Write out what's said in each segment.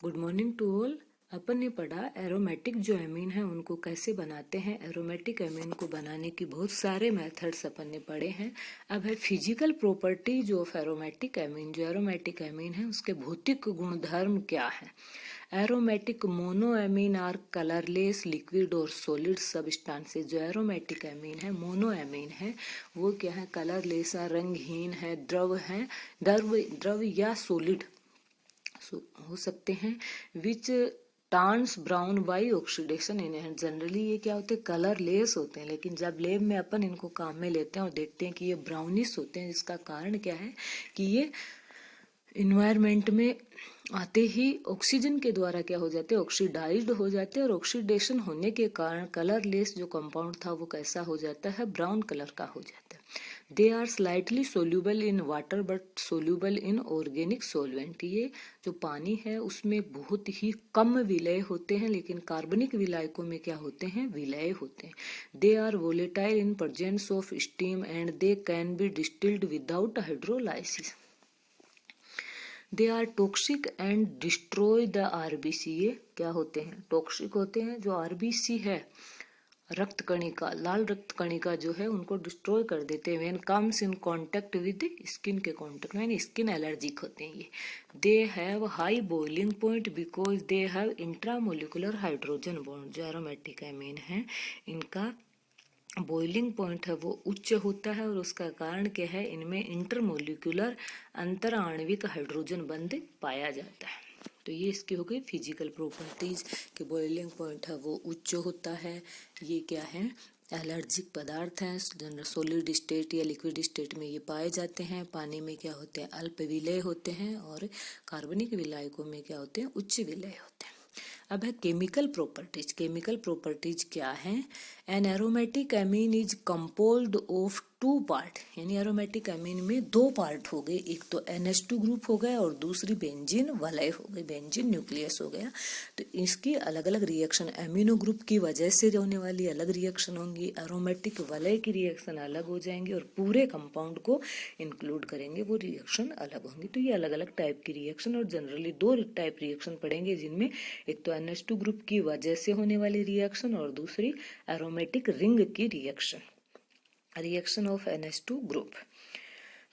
Good morning to all. अपन ने पढ़ा एरोमेटिक जो एमीन है उनको कैसे बनाते हैं। एरोमेटिक एमीन को बनाने की बहुत सारे मेथड्स अपन ने पढ़े हैं। अब है फिजिकल प्रॉपर्टी जो ऑफ एरोमेटिक एमीन। जो एरोमेटिक एमीन है उसके भौतिक गुणधर्म क्या है। Aromatic monoamine are colourless liquid और सॉलिड सबस्टांसेस। जो एरोमेटिक एमीन है मोनोएमीन है वो क्या है, कलरलेस है, रंगहीन है, द्रव या सॉलिड हो सकते हैं। Which turns brown by oxidation in hand. Generally ये क्या होते हैं, कलरलेस होते हैं, लेकिन जब लैब में अपन इनको काम में लेते हैं और देखते हैं कि ये ब्राउनिश होते हैं। इसका कारण क्या है कि ये इन्वायरमेंट में आते ही ऑक्सीजन के द्वारा क्या हो जाते हैं, ऑक्सीडाइज्ड हो जाते हैं, और ऑक्सीडेशन होने के कारण कलरलेस जो कंपाउंड था वो कैसा हो जाता है, ब्राउन कलर का हो जाता है। They are slightly soluble in water but soluble in organic solvent. ये जो पानी है उसमें बहुत ही कम विलय होते हैं, लेकिन कार्बनिक विलायकों में क्या होते हैं, विलय होते हैं। They are volatile in presence of steam and they can be distilled without hydrolysis. They are toxic and destroy the RBC. ये क्या होते हैं, टॉक्सिक होते हैं। जो आरबीसी है, रक्त कणिका, लाल रक्त कणिका जो है उनको डिस्ट्रॉय कर देते हैं। When comes in contact with skin के कांटेक्ट में, स्किन एलर्जिक होते हैं ये। They have high boiling point because they have intramolecular hydrogen bond. जो एरोमेटिक एमीन है इनका बॉइलिंग पॉइंट है वो उच्च होता है, और उसका कारण क्या है, इनमें इंटरमोलिकुलर अंतर आणविक हाइड्रोजन बंध पाया जाता है। तो ये इसकी हो गई फिजिकल प्रॉपर्टीज कि बॉइलिंग पॉइंट है वो उच्च होता है। ये क्या है, एलर्जिक पदार्थ हैं, जनरल सॉलिड स्टेट या लिक्विड स्टेट में ये पाए जाते हैं। पानी में क्या होते हैं, अल्प विलय होते हैं, और कार्बनिक विलायकों में क्या होते हैं, उच्च विलय होते हैं। अब है केमिकल प्रॉपर्टीज। केमिकल प्रॉपर्टीज क्या है, an aromatic amine is composed of 2 part. यानी एरोमेटिक एमीन में 2 पार्ट हो गए, एक तो NH2 ग्रुप हो गया और दूसरी बेंजीन वलय हो गई, बेंजीन न्यूक्लियस हो गया। तो इसकी अलग अलग रिएक्शन, एमिनो ग्रुप की वजह से होने वाली अलग रिएक्शन होंगी, एरोमेटिक वलय की रिएक्शन अलग हो जाएंगी, और पूरे कंपाउंड को इंक्लूड करेंगे वो रिएक्शन अलग होंगी। तो ये अलग अलग टाइप की रिएक्शन, और जनरली 2 टाइप रिएक्शन पढ़ेंगे, जिनमें एक तो NH2 ग्रुप की वजह से होने वाली रिएक्शन और दूसरी एरोमेटिक रिंग की reaction, reaction of NH2 group.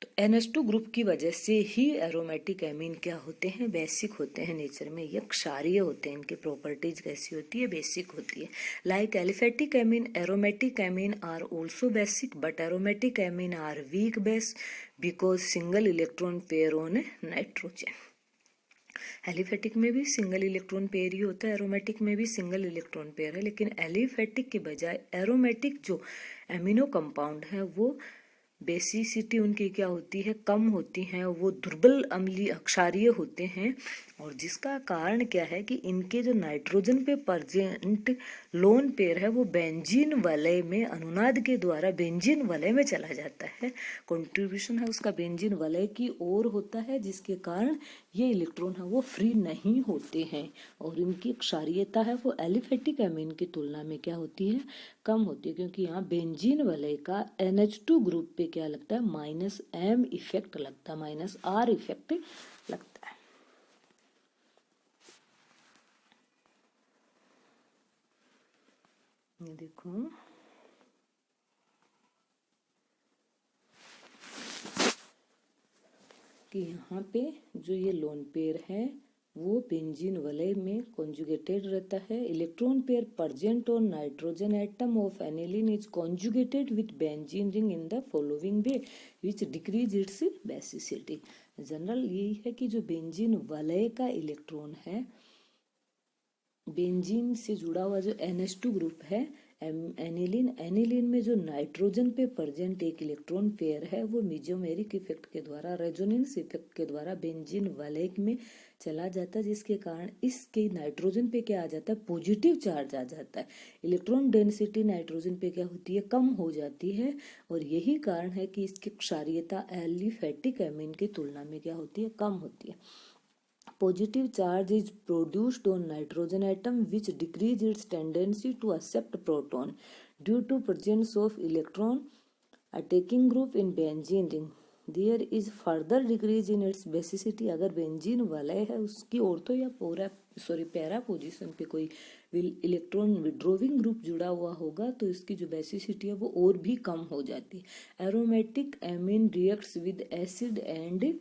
तो NH2 ग्रुप की वजह से ही एरोमेटिक एमीन क्या होते हैं, बेसिक होते हैं नेचर में, ये क्षारीय होते हैं। इनकी प्रॉपर्टीज कैसी होती है, बेसिक होती है। Like aliphatic amine, aromatic amine are also basic, but aromatic amine are weak base because single electron pair on nitrogen. Aliphatic में भी सिंगल इलेक्ट्रॉन पेयर ही होता है, एरोमेटिक में भी सिंगल इलेक्ट्रॉन पेयर है, लेकिन एलिफेटिक के बजाय एरोमेटिक जो एमिनो कंपाउंड है वो बेसिसिटी उनकी क्या होती है, कम होती है, वो दुर्बल अम्लीय क्षारीय होते हैं। और जिसका कारण क्या है कि इनके जो नाइट्रोजन पे प्रेजेंट लोन पेयर है वो बेंजीन वलय में अनुनाद के द्वारा बेंजीन वलय में चला जाता है। कंट्रीब्यूशन है उसका बेंजीन वलय की ओर होता है, जिसके कारण ये इलेक्ट्रॉन है वो फ्री नहीं होते हैं, और इनकी क्षारीयता है वो एलिफेटिक एमीन की तुलना में क्या होती है, कम होती है, क्योंकि यहाँ बेंजीन वलय का NH2 ग्रुप पे क्या लगता है, -M इफेक्ट लगता है, -R इफेक्ट लगता है। ये देखो कि यहाँ पे जो ये लोन पेयर है वो बेंजीन वलय में कॉन्जुगेटेड रहता है। Electron pair present on nitrogen atom of aniline is conjugated with benzene ring in the following way which decrease its basicity. General यही है कि जो बेंजीन वलय का इलेक्ट्रॉन है, बेंजीन से जुड़ा हुआ जो NH2 ग्रुप है, एनिलीन में जो नाइट्रोजन पे प्रेजेंट एक इलेक्ट्रॉन पेयर है वो मेसोमेरिक इफेक्ट के द्वारा, रेजोनेंस इफेक्ट के द्वारा बेंजीन वलय में चला जाता है, जिसके कारण इसके नाइट्रोजन पे क्या आ जाता है, पॉजिटिव चार्ज आ जाता है। इलेक्ट्रॉन डेंसिटी नाइट्रोजन पे क्या होती है, कम हो जाती है, और यही कारण है कि इसकी क्षारीयता एलिफेटिक एमीन की तुलना में क्या होती है, कम होती है। Positive charge is produced on nitrogen atom which decrease its tendency to accept proton due to presence of electron attacking group in benzene ring. There is further decrease in its basicity, अगर benzene वलय है उसकी ortho या para position पे कोई electron withdrawing group जुड़ा हुआ होगा तो इसकी जो बेसिसिटी है वो और भी कम हो जाती है। Aromatic amine reacts with acid and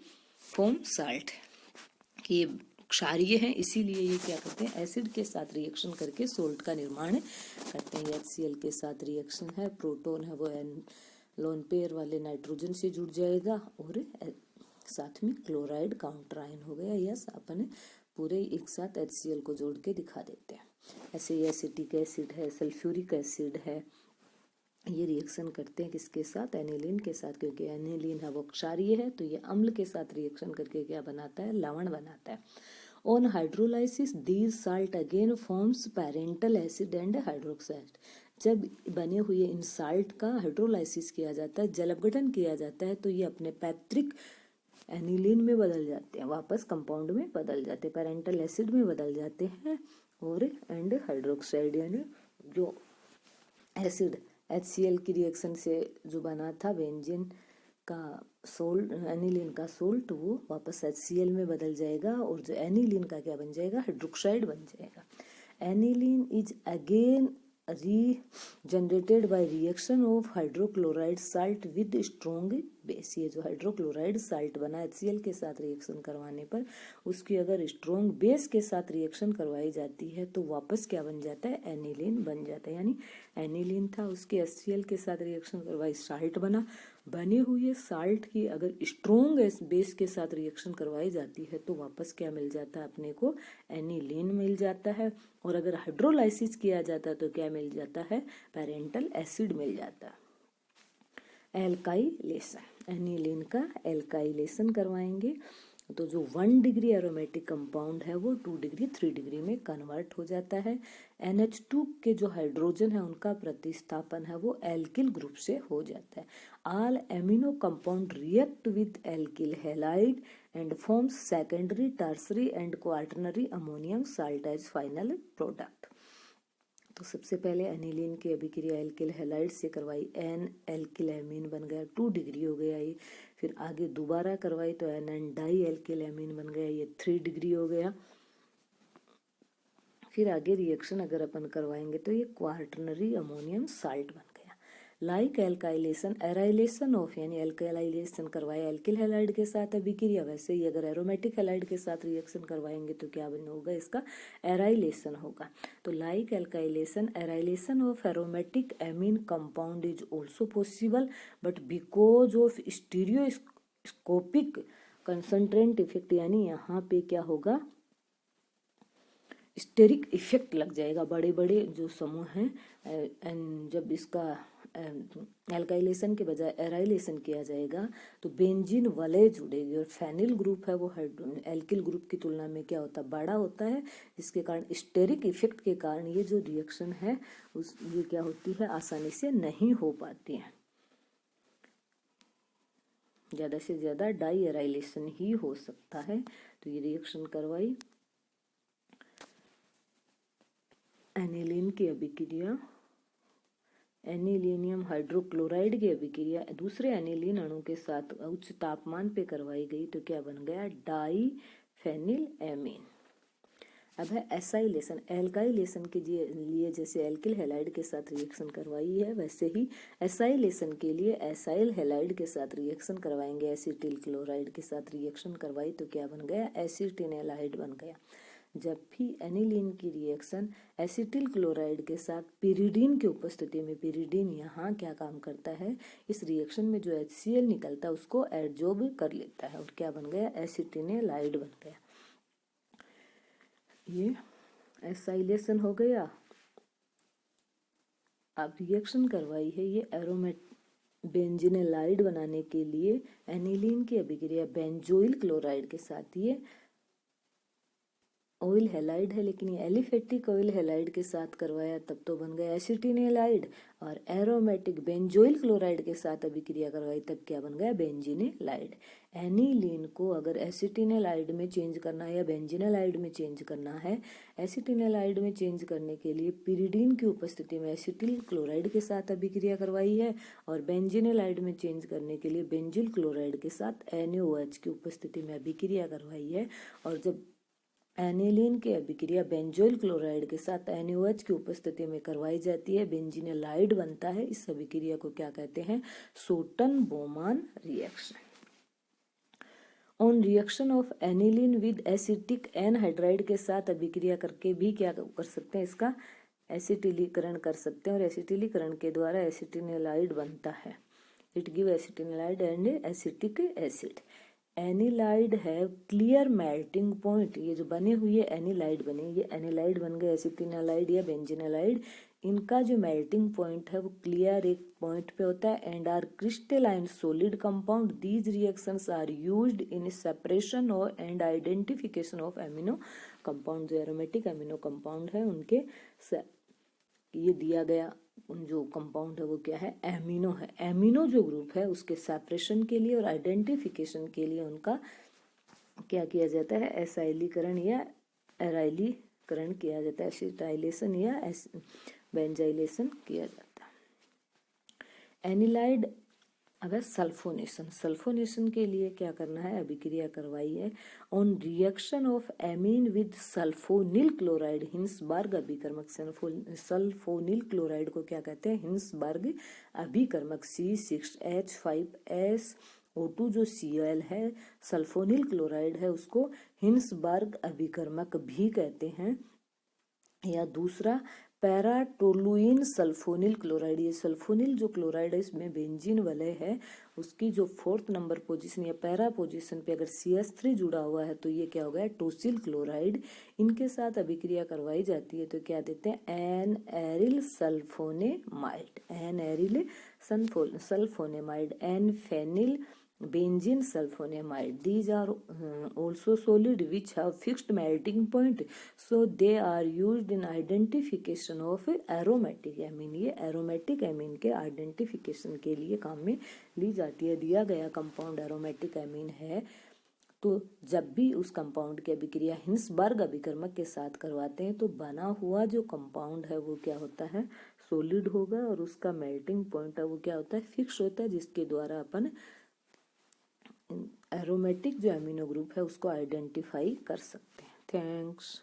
form salt, कि ये क्षारीय है इसीलिए ये क्या करते हैं, एसिड के साथ रिएक्शन करके सोल्ट का निर्माण करते हैं। HCl के साथ रिएक्शन है, प्रोटॉन है वो लोन पेयर वाले नाइट्रोजन से जुड़ जाएगा और साथ में क्लोराइड काउंटर आयन हो गया। यस, अपन पूरे एक साथ HCl को जोड़ के दिखा देते हैं। ऐसे ही एसिटिक एसिड है, सल्फ्यूरिक एसिड है, ये रिएक्शन करते हैं किसके साथ, एनिलीन के साथ, क्योंकि एनिलीन है वो क्षारीय है तो ये अम्ल के साथ रिएक्शन करके क्या बनाता है, लवण बनाता है। On hydrolysis these salt again forms parental acid and hydroxide, जब बने हुए इन साल्ट का हाइड्रोलाइसिस किया जाता है, जल अपघटन किया जाता है तो ये अपने पैतृक एनिलीन में बदल जाते हैं, वापस कंपाउंड में बदल जाते हैं, पैरेंटल एसिड में बदल जाते हैं और एंड हाइड्रोक्साइड यानी जो एसिड HCl की रिएक्शन से जो बना था बेंजीन का सोल्ट, एनिलीन का सोल्ट, वो वापस HCl में बदल जाएगा और जो एनिलीन का क्या बन जाएगा, हाइड्रोक्साइड बन जाएगा। Aniline is again regenerated by reaction of hydrochloride salt with strong base, ये जो हाइड्रोक्लोराइड साल्ट बना HCl के साथ रिएक्शन करवाने पर उसकी अगर स्ट्रॉन्ग बेस के साथ रिएक्शन करवाई जाती है तो वापस क्या बन जाता है, एनिलीन बन जाता है। यानी एनिलीन था, उसके HCl के साथ रिएक्शन करवाई, साल्ट बना, बने हुए साल्ट की अगर स्ट्रॉन्ग बेस के साथ रिएक्शन करवाई जाती है तो वापस क्या मिल जाता है अपने को, एनिलीन मिल जाता है। और अगर हाइड्रोलाइसिस किया जाता है तो क्या मिल जाता है, पैरेंटल एसिड मिल जाता है। एल्काइलेशन, एनिलीन का एल्काइलेशन करवाएंगे तो जो 1 डिग्री एरोमेटिक कंपाउंड है वो 2 डिग्री 3 डिग्री में कन्वर्ट हो जाता है। NH2 के जो हाइड्रोजन है उनका प्रतिस्थापन है वो एल्किल ग्रुप से हो जाता है। All amino compound react with alkyl halide and forms secondary, tertiary and quaternary ammonium salt as final product. तो सबसे पहले एनिलीन की अभिक्रिया एल्किल हैलाइड से करवाई, N एल्किल एमीन बन गया, 2 डिग्री हो गया ये। फिर आगे दोबारा करवाई तो NN डाई एल्किल एमीन बन गया, ये 3 डिग्री हो गया। फिर आगे रिएक्शन अगर अपन करवाएंगे तो ये क्वार्टनरी अमोनियम साल्ट बन गया। लाइक एल्काइलेशन, एराइलेशन ऑफ, यानी एल्काइलेशन करवाया एल्किल हैलाइड के साथ अभिक्रिया, वैसे ही अगर एरोमेटिक हैलाइड के साथ रिएक्शन करवाएंगे तो क्या बन होगा, इसका एराइलेशन होगा। तो like alkylation, arylation of aromatic amine compound is also possible but because of stereoscopic constraint effect, यानी यहाँ पे क्या होगा, स्टेरिक इफेक्ट लग जाएगा, बड़े बड़े जो समूह हैं जब इसका एल्काइलेशन के बजाय एराइलेशन किया जाएगा तो बेंजीन वलय जुड़ेगी और फेनिल ग्रुप है वो एल्किल ग्रुप की तुलना में क्या होता है, बड़ा होता है, जिसके कारण स्टेरिक इफेक्ट के कारण ये जो रिएक्शन है ये क्या होती है, आसानी से नहीं हो पाती है, ज़्यादा से ज़्यादा डाई एराइलेशन ही हो सकता है। तो ये रिएक्शन करवाई, एनिलीन की अभिक्रिया एनिलीनियम हाइड्रोक्लोराइड की अभिक्रिया दूसरे एनिलीन अणु के साथ उच्च तापमान पे करवाई गई तो क्या बन गया, डाई फेनिल एमीन। अब है एसाइलेशन, एल्काइलेशन के लिए जैसे एल्किल हैलाइड के साथ रिएक्शन करवाई है वैसे ही एसाइलेशन के लिए एसाइल हैलाइड के साथ रिएक्शन करवाएंगे, एसिटिल क्लोराइड के साथ रिएक्शन करवाई तो क्या बन गया, एसिटिनएलाइड बन गया। जब भी एनिलीन की रिएक्शन एसिटिल क्लोराइड के साथ पिरिडीन की उपस्थिति में, पिरिडीन यहाँ क्या काम करता है, इस रिएक्शन में जो HCl निकलता है उसको एडजॉर्ब कर लेता है और क्या बन गया, एसिटिनएलाइड बन गया। ये एसाइलेशन हो गया। अब रिएक्शन करवाई है ये एरोमेट बेंजीनेलाइड बनाने के लिए एनिलीन की अभिक्रिया बेंजोइल क्लोराइड के साथ, ये ऑयल हैलाइड है, लेकिन ये एलिफेटिक ऑयल हैलाइड के साथ करवाया तब तो बन गया एसिटिन हैलाइड, और एरोमेटिक बेंजोइल क्लोराइड के साथ अभिक्रिया करवाई तब क्या बन गया, बेंजीन हैलाइड। एनिलीन को अगर एसिटिन हैलाइड में चेंज करना है या बेंजीन हैलाइड में चेंज करना है, एसिटिन हैलाइड में चेंज करने के लिए पिरिडीन की उपस्थिति में एसिटिल क्लोराइड के साथ अभिक्रिया करवाई है, और बेंजीन हैलाइड में चेंज करने के लिए बेंजिल क्लोराइड के साथ NaOH की उपस्थिति में अभिक्रिया करवाई है। और जब एनिलीन की अभिक्रिया बेंजोइल क्लोराइड के साथ NaOH की उपस्थिति में करवाई जाती है, बेंजीन हैलाइड बनता है। इस अभिक्रिया को क्या कहते हैं, Schotten Baumann reaction. On reaction of aniline with acetic anhydride के साथ अभिक्रिया करके भी क्या कर सकते हैं, इसका एसिटिलीकरण कर सकते हैं, और एसिटिलीकरण के द्वारा एसिटिन हैलाइड बनता है। It give acetanilide and acetic acid. Anilide है क्लियर मेल्टिंग पॉइंट, ये जो बने हुई है एनिलाइड बने, ये एनिलाइड बन गए एसिटिन हैलाइड या बेंजीन हैलाइड, इनका जो मेल्टिंग पॉइंट है वो क्लियर एक पॉइंट पे होता है, and are crystalline solid compound. These reactions are used in separation और and identification of amino compound. जो एरोमेटिक एमिनो कंपाउंड है उनके ये दिया गया जो कंपाउंड है वो क्या है, एमिनो है। एमिनो जो ग्रुप है उसके सेपरेशन के लिए और आइडेंटिफिकेशन के लिए उनका क्या किया जाता है, एसाइलीकरण या एराइलीकरण किया जाता है, एसिटाइलेशन या बेंजाइलेशन किया जाता है। एनिलाइड अगर सल्फोनेशन, सल्फोनेशन के लिए क्या करना है, अभिक्रिया करवाई है। On reaction of amine with sulfonyl chloride, Hinsberg अभिकर्मक। सल्फोनिल क्लोराइड को क्या कहते हैं, हिंसबर्ग अभिकर्मक। C6H5SO2 जो Cl है, सल्फोनिल क्लोराइड है, उसको हिंसबर्ग अभिकर्मक भी कहते हैं। या दूसरा पैराटोलुइन सल्फोनिल क्लोराइड, ये सल्फोनिल जो क्लोराइड है इसमें बेंजीन वलय है, उसकी जो 4th नंबर पोजीशन या पैरा पोजीशन पे अगर CH3 जुड़ा हुआ है तो ये क्या हो गया, टोसिल क्लोराइड। इनके साथ अभिक्रिया करवाई जाती है तो क्या देते हैं, N aryl sulphonamide, N aryl sulphonamide, N phenyl benzene sulfonamide. These are also solid which have fixed melting point, so they are used in identification of aromatic amine. ये aromatic amine के identification के लिए काम में ली जाती है। दिया गया कंपाउंड aromatic amine है तो जब भी उस कंपाउंड की अभिक्रिया हिंसबर्ग अभिकर्मक के साथ करवाते हैं तो बना हुआ जो कंपाउंड है वो क्या होता है, सॉलिड होगा, और उसका मेल्टिंग पॉइंट है वो क्या होता है, फिक्स होता है, जिसके द्वारा अपन एरोमेटिक जो एमिनो ग्रुप है उसको आइडेंटिफाई कर सकते हैं। थैंक्स।